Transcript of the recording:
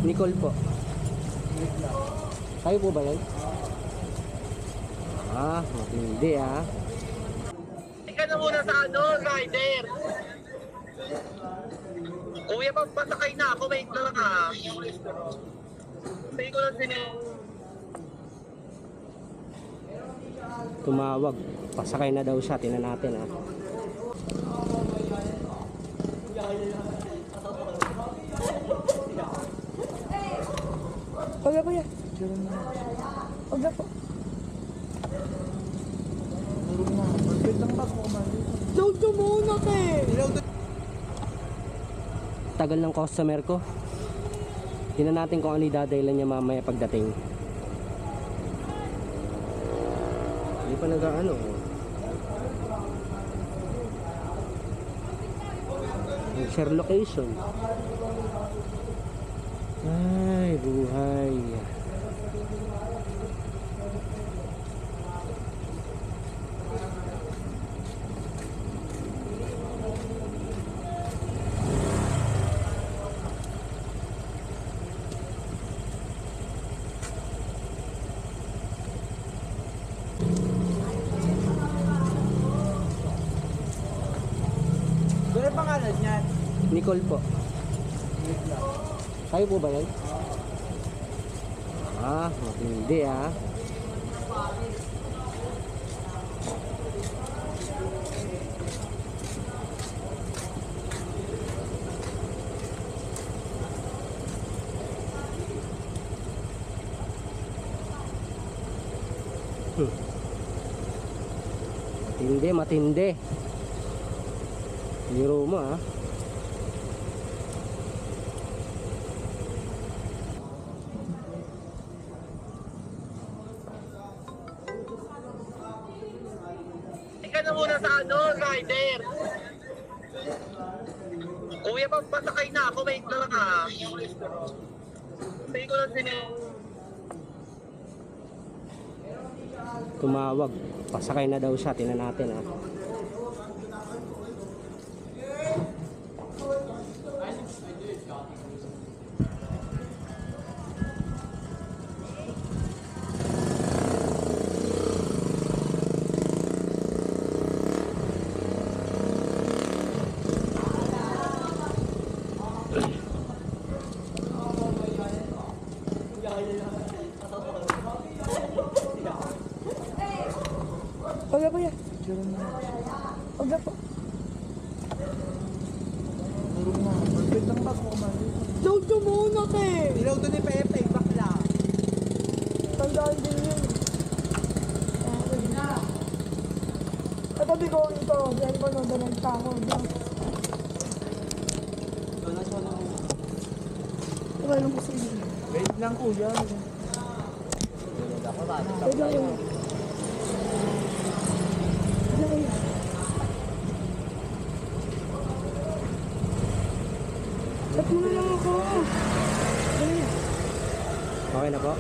Nicole po. Kayo po ba yan? Matindi ah. Ika na muna sa rider. Kuya, pasakay na ako. Wait na lang ha. Sabi ko lang Tumawag. Pasakay na daw siya. Tingnan natin ah. Huwag na po yan. Huwag na po. Load to muna ka eh. Tagal ng customer ko. Tingnan natin kung ano idadailan niya mamaya pagdating. Hindi pa nag-ano. Share location. Ay, buhay. Ano pangalan niyan? Nicole po. Kayo po ba yan? Matindi ah. Matindi. Biro mo ah. Ika na muna sa rider. Kuya, pasakay na ako. Wait na lang ha. Sabi ko lang Tumawag. Pasakay na daw siya. Tingnan natin ah. Huwag na po yan. Huwag na po. Load to muna ka eh. Ilaw to ni Pepe, bakla. Tandaan din yun. Katabi ko ito. Dahil ko nung dalag pa ako. Okay lang po sige. Wait lang kuya. Wait lang yun. Chat mo na lang ako. Okay na po?